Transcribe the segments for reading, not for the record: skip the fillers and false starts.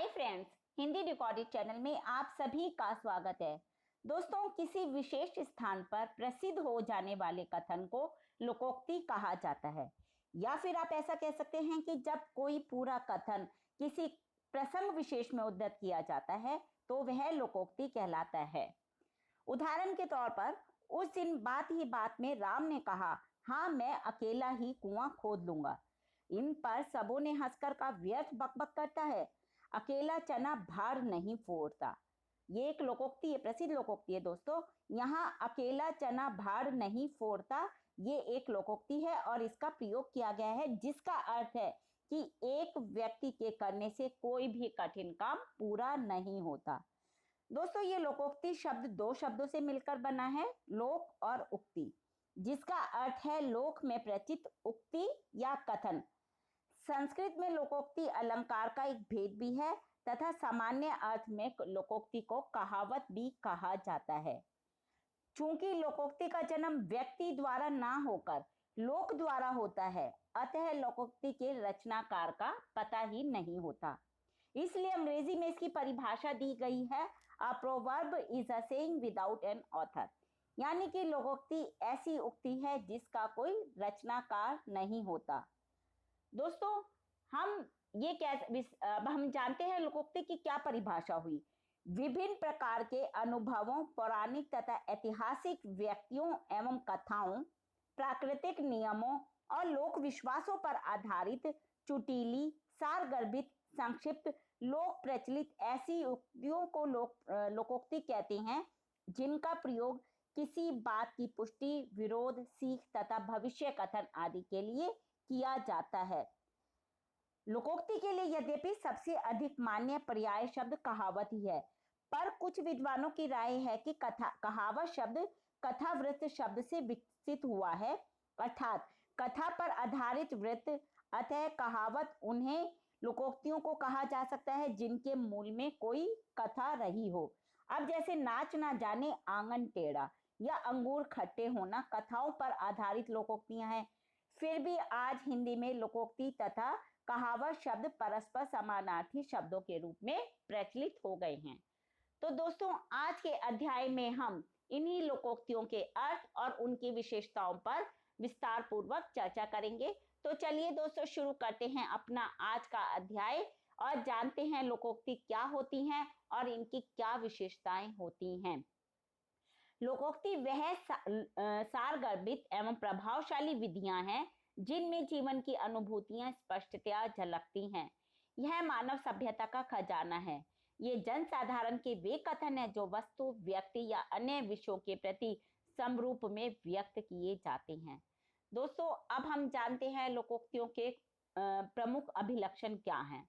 Friends, Hindi recorded channel में आप सभी का स्वागत है। दोस्तों, किसी विशेष स्थान पर प्रसिद्ध हो जाने वाले कथन को लोकोक्ति कहा जाता है, या फिर आप ऐसा कह सकते हैं कि जब कोई पूरा कथन किसी प्रसंग विशेष में उद्धृत किया जाता है तो वह लोकोक्ति कहलाता है। उदाहरण के तौर पर, उस दिन बात ही बात में राम ने कहा, हाँ मैं अकेला ही कुआं खोद लूंगा। इन पर सबों ने हंसकर का व्यर्थ बकबक करता है, अकेला चना भार नहीं फोड़ता। ये एक लोकोक्ति है, प्रसिद्ध लोकोक्ति है दोस्तों। यहाँ अकेला चना भार नहीं फोड़ता, ये एक लोकोक्ति है और इसका प्रयोग किया गया है, जिसका अर्थ है कि एक व्यक्ति के करने से कोई भी कठिन काम पूरा नहीं होता। दोस्तों, ये लोकोक्ति शब्द दो शब्दों से मिलकर बना है, लोक और उक्ति, जिसका अर्थ है लोक में प्रचलित उक्ति या कथन। संस्कृत में लोकोक्ति अलंकार का एक भेद भी है तथा सामान्य अर्थ में लोकोक्ति को कहावत भी कहा जाता है। चूंकि लोकोक्ति का जन्म व्यक्ति द्वारा ना होकर लोक द्वारा होता है, अतः लोकोक्ति के रचनाकार का पता ही नहीं होता। इसलिए अंग्रेजी में इसकी परिभाषा दी गई है, a proverb is a saying without an author, यानी कि लोकोक्ति ऐसी उक्ति है जिसका कोई रचनाकार नहीं होता। दोस्तों, अब हम जानते हैं लोकोक्ति की क्या परिभाषा हुई। विभिन्न प्रकार के अनुभवों, पौराणिक तथा ऐतिहासिक व्यक्तियों एवं कथाओं, प्राकृतिक नियमों और लोक विश्वासों पर आधारित चुटीली, सारगर्भित, संक्षिप्त, लोक प्रचलित ऐसी उक्तियों को लोकोक्ति कहते हैं, जिनका प्रयोग किसी बात की पुष्टि, विरोध, सीख तथा भविष्य कथन आदि के लिए किया जाता है। लोकोक्ति के लिए यद्यपि सबसे अधिक मान्य पर्याय शब्द कहावत ही है, पर कुछ विद्वानों की राय है कि कहावत शब्द कथावृत्त शब्द से विकसित हुआ है, अर्थात कथा पर आधारित वृत्त। अतः कहावत उन्हें लोकोक्तियों को कहा जा सकता है जिनके मूल में कोई कथा रही हो। अब जैसे नाच ना जाने आंगन टेढ़ा या अंगूर खट्टे होना कथाओं पर आधारित लोकोक्तियां हैं, फिर भी आज हिंदी में लोकोक्ति तथा कहावत शब्द परस्पर समानार्थी शब्दों के रूप में प्रचलित हो गए हैं। तो दोस्तों, आज के अध्याय में हम इन्हीं लोकोक्तियों के अर्थ और उनकी विशेषताओं पर विस्तार पूर्वक चर्चा करेंगे। तो चलिए दोस्तों, शुरू करते हैं अपना आज का अध्याय और जानते हैं लोकोक्ति क्या होती हैं और इनकी क्या विशेषताएं होती हैं। लोकोक्ति वह सारगर्भित एवं प्रभावशाली विधियां हैं जिनमें जीवन की अनुभूतियां स्पष्टतया झलकती हैं। यह मानव सभ्यता का खजाना है। ये जनसाधारण के वे कथन हैं जो वस्तु, व्यक्ति या अन्य विषयों के प्रति समरूप में व्यक्त किए जाते हैं। दोस्तों, अब हम जानते हैं लोकोक्तियों के प्रमुख अभिलक्षण क्या हैं।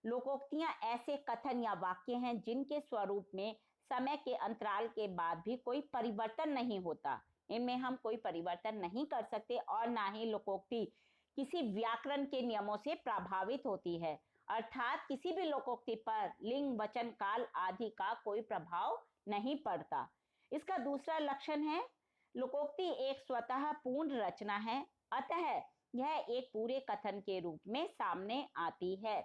लोकोक्तियां ऐसे कथन या वाक्य हैं जिनके स्वरूप में समय के अंतराल के बाद भी कोई परिवर्तन नहीं होता। इनमें हम कोई परिवर्तन नहीं कर सकते और ना ही लोकोक्ति किसी व्याकरण के नियमों से प्रभावित होती है, अर्थात किसी भी लोकोक्ति पर लिंग, वचन, काल आदि का कोई प्रभाव नहीं पड़ता। इसका दूसरा लक्षण है, लोकोक्ति एक स्वतः पूर्ण रचना है, अतः यह एक पूरे कथन के रूप में सामने आती है।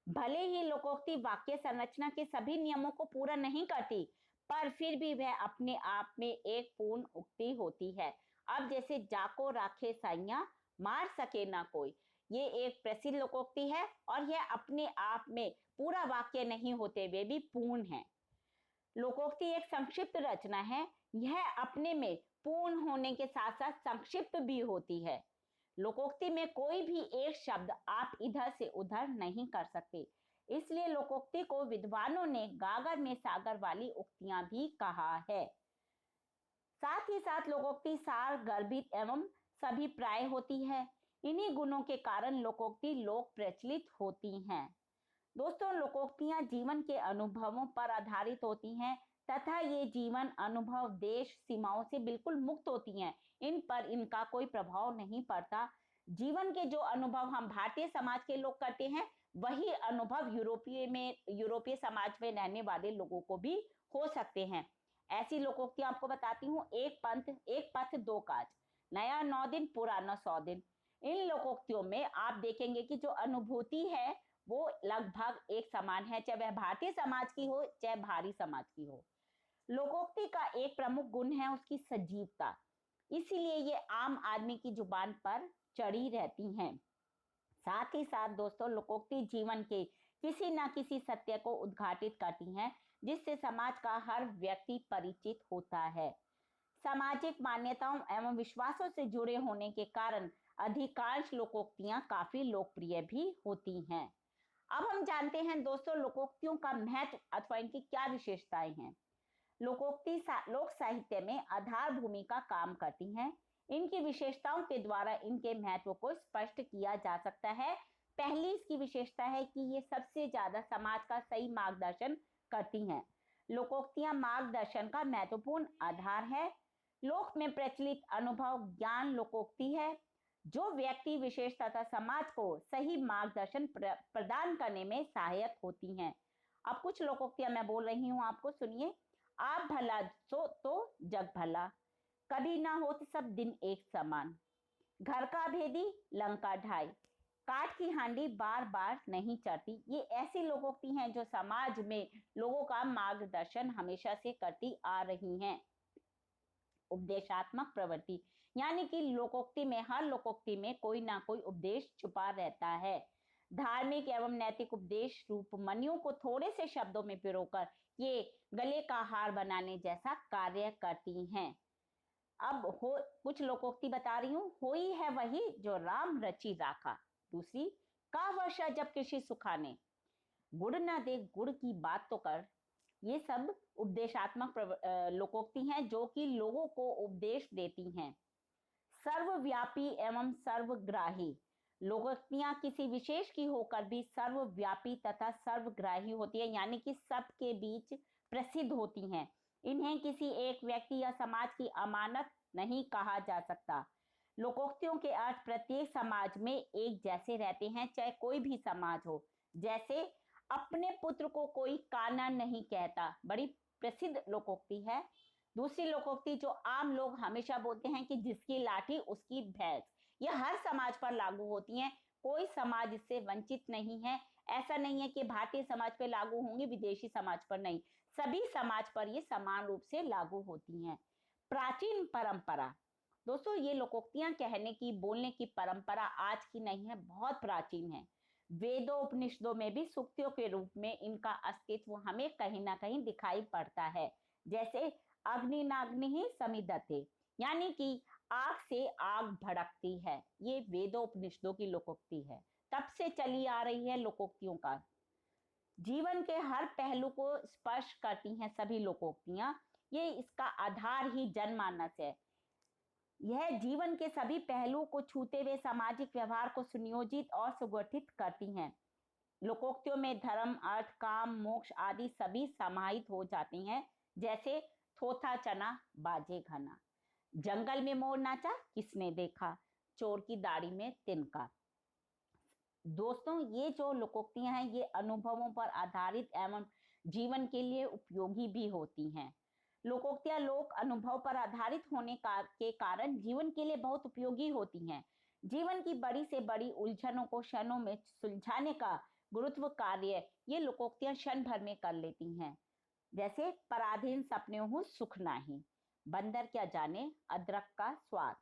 भले ही लोकोक्ति वाक्य संरचना के सभी नियमों को पूरा नहीं करती, पर फिर भी वह अपने आप में एक पूर्ण उक्ति होती है। अब जैसे जाको राखे साइया, मार सके ना कोई, ये एक प्रसिद्ध लोकोक्ति है और यह अपने आप में पूरा वाक्य नहीं होते हुए भी पूर्ण है। लोकोक्ति एक संक्षिप्त रचना है, यह अपने में पूर्ण होने के साथ साथ संक्षिप्त भी होती है। लोकोक्ति में कोई भी एक शब्द आप इधर से उधर नहीं कर सकते, इसलिए लोकोक्ति को विद्वानों ने गागर में सागर वाली उक्तियां भी कहा है। साथ ही साथ लोकोक्ति सार गर्भित एवं सभी प्राय होती है। इन्हीं गुणों के कारण लोकोक्ति लोक प्रचलित होती हैं। दोस्तों, लोकोक्तियां जीवन के अनुभवों पर आधारित होती हैं तथा ये जीवन अनुभव देश सीमाओं से बिल्कुल मुक्त होती हैं। इन पर इनका कोई प्रभाव नहीं पड़ता। जीवन के जो अनुभव हम भारतीय समाज के लोग करते हैं, वही अनुभव यूरोपीय समाज में रहने वाले लोगों को भी हो सकते हैं। ऐसी लोकोक्तियां आपको बताती हूँ, एक पंथ एक पथ दो काज, नया 9 दिन पुराना 100 दिन। इन लोकोक्तियों में आप देखेंगे कि जो अनुभूति है वो लगभग एक समान है, चाहे वह भारतीय समाज की हो चाहे बाहरी समाज की हो। लोकोक्ति का एक प्रमुख गुण है उसकी सजीवता, इसीलिए ये आम आदमी की जुबान पर चढ़ी रहती हैं। साथ ही साथ दोस्तों, लोकोक्ति जीवन के किसी न किसी सत्य को उद्घाटित करती हैं, जिससे समाज का हर व्यक्ति परिचित होता है। सामाजिक मान्यताओं एवं विश्वासों से जुड़े होने के कारण अधिकांश लोकोक्तियां काफी लोकप्रिय भी होती हैं। अब हम जानते हैं दोस्तों, लोकोक्तियों का महत्व अथवा इनकी क्या विशेषताएं हैं। लोकोक्ति लोक साहित्य में आधार भूमिका काम करती हैं। इनकी विशेषताओं के द्वारा इनके महत्व को स्पष्ट किया जा सकता है। पहली इसकी विशेषता है कि ये सबसे ज्यादा समाज का सही मार्गदर्शन करती हैं। लोकोक्तियां मार्गदर्शन का महत्वपूर्ण आधार है। लोक में प्रचलित अनुभव ज्ञान लोकोक्ति है, जो व्यक्ति विशेष तथा समाज को सही मार्गदर्शन प्रदान करने में सहायक होती हैं। अब कुछ लोकोक्तियां मैं बोल रही हूं, आपको सुनिए। आप भला सो तो जग भला, कभी ना हो तो सब दिन एक समान, घर का भेदी लंका ढाई, काठ की हांडी बार बार नहीं चढ़ती। ये ऐसी लोकोक्ति हैं जो समाज में लोगों का मार्गदर्शन हमेशा से करती आ रही हैं। उपदेशात्मक प्रवृत्ति, यानी कि लोकोक्ति में, हर लोकोक्ति में कोई ना कोई उपदेश छुपा रहता है। धार्मिक एवं नैतिक उपदेश रूप मनियों को थोड़े से शब्दों में पिरोकर ये गले का हार बनाने जैसा कार्य करती हैं। अब हो कुछ लोकोक्ति बता रही हूं। होई है वही जो राम रची राखा। दूसरी, का वर्षा जब कृषि सुखाने, गुड़ ना दे गुड़ की बात तो कर। ये सब उपदेशात्मक लोकोक्ति हैं जो कि लोगों को उपदेश देती हैं। सर्वव्यापी एवं सर्वग्राही, लोकोक्तियां किसी विशेष की होकर भी सर्वव्यापी तथा सर्वग्राही होती है, यानी कि सबके बीच प्रसिद्ध होती हैं। इन्हें किसी एक व्यक्ति या समाज की अमानत नहीं कहा जा सकता। लोकोक्तियों के अर्थ प्रत्येक समाज में एक जैसे रहते हैं, चाहे कोई भी समाज हो। जैसे अपने पुत्र को कोई काना नहीं कहता, बड़ी प्रसिद्ध लोकोक्ति है। दूसरी लोकोक्ति जो आम लोग हमेशा बोलते हैं कि जिसकी लाठी उसकी भैंस, यह हर समाज पर लागू होती हैं। कोई समाज इससे वंचित नहीं है। ऐसा नहीं है कि भारतीय समाज पर लागू होंगी, विदेशी समाज पर नहीं, सभी समाज पर ये समान रूप से लागू होती हैं। प्राचीन परंपरा, दोस्तों ये लोकोक्तियां कहने की, बोलने की परंपरा आज की नहीं है, बहुत प्राचीन है। वेदों उपनिषदों में भी सूक्तियों के रूप में इनका अस्तित्व हमें कहीं ना कहीं दिखाई पड़ता है। जैसे अग्नि नाग्नि ही समिदते, यानी कि आग से आग भड़कती है। ये वेदों उपनिषदों की लोकोक्ति है, तब से चली आ रही है लोकोक्तियों का। जीवन के हर पहलू को स्पर्श करती हैं सभी लोकोक्तियां। ये इसका आधार ही जनमानस है। यह जीवन के सभी पहलुओं को छूते हुए सामाजिक व्यवहार को सुनियोजित और सुगठित करती हैं। लोकोक्तियों में धर्म, अर्थ, काम, मोक्ष आदि सभी समाहित हो जाती हैं। जैसे थोथा चना बाजे घना, जंगल में मोर नाचा किसने देखा, चोर की दाढ़ी में तिनका। दोस्तों ये जो लोकोक्तियां हैं ये अनुभवों पर आधारित एवं जीवन के लिए उपयोगी भी होती हैं। लोकोक्तियां लोक अनुभव पर आधारित होने के कारण जीवन के लिए बहुत उपयोगी होती हैं। जीवन की बड़ी से बड़ी उलझनों को क्षणों में सुलझाने का गुरुत्व कार्य ये लोकोक्तियां क्षण भर में कर लेती हैं। जैसे पराधीन सपने हूं सुख नाही, बंदर क्या जाने अदरक का स्वाद।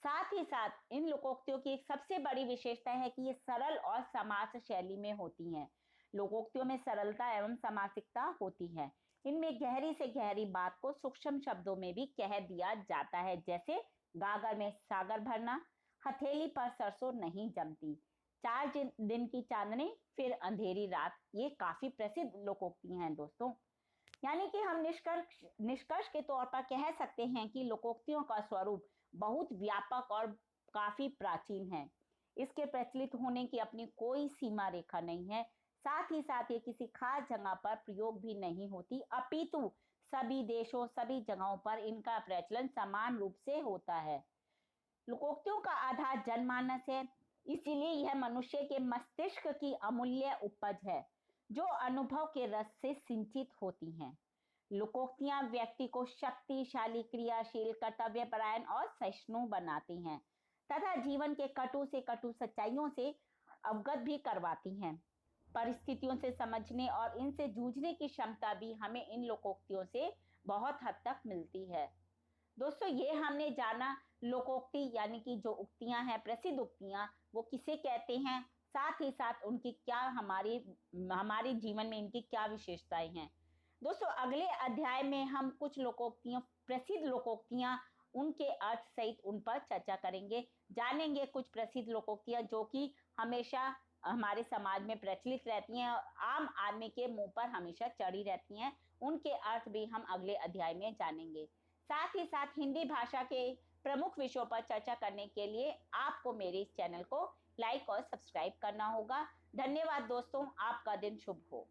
साथ ही साथ इन लोकोक्तियों की एक सबसे बड़ी विशेषता है कि ये सरल और समास शैली में होती हैं। लोकोक्तियों में सरलता एवं समासिकता होती है। इनमें गहरी से गहरी बात को सूक्ष्म शब्दों में भी कह दिया जाता है। जैसे गागर में सागर भरना, हथेली पर सरसों नहीं जमती, 4 दिन की चांदनी फिर अंधेरी रात। ये काफी प्रसिद्ध लोकोक्ति हैं दोस्तों। यानी कि हम निष्कर्ष के तौर पर कह सकते हैं कि लोकोक्तियों का स्वरूप बहुत व्यापक और काफी प्राचीन है। इसके प्रचलित होने की अपनी कोई सीमा रेखा नहीं है। साथ ही साथ ये किसी खास जगह पर प्रयोग भी नहीं होती, अपितु सभी देशों, सभी जगहों पर इनका प्रचलन समान रूप से होता है। लोकोक्तियों का आधार जनमानस है, इसीलिए यह मनुष्य के मस्तिष्क की अमूल्य उपज है जो अनुभव के रस से सिंचित होती हैं। लोकोक्तियां व्यक्ति को शक्तिशाली, क्रियाशील, कर्तव्यपरायण और सहिष्णु बनाती हैं तथा जीवन के कटु से कटु सच्चाइयों से अवगत भी करवाती हैं। परिस्थितियों से समझने और इनसे जूझने की क्षमता भी हमें इन लोकोक्तियों से बहुत हद तक मिलती है। दोस्तों, ये हमने जाना लोकोक्ति यानी कि जो उक्तियां हैं, प्रसिद्ध उक्तियां, वो किसे कहते हैं, साथ ही साथ उनकी क्या हमारे जीवन में इनकी क्या विशेषताएं हैं। दोस्तों, अगले अध्याय में हम कुछ लोकोक्तियों, प्रसिद्ध लोकोक्तियां, उनके अर्थ सहित उन पर चर्चा करेंगे, जानेंगे कुछ प्रसिद्ध लोकोक्तियां जो कि हमेशा हमारे समाज में प्रचलित रहती हैं और आम आदमी के मुंह पर हमेशा चढ़ी रहती हैं। उनके अर्थ भी हम अगले अध्याय में जानेंगे। साथ ही साथ हिंदी भाषा के प्रमुख विषयों पर चर्चा करने के लिए आपको मेरे इस चैनल को लाइक और सब्सक्राइब करना होगा। धन्यवाद दोस्तों, आपका दिन शुभ हो।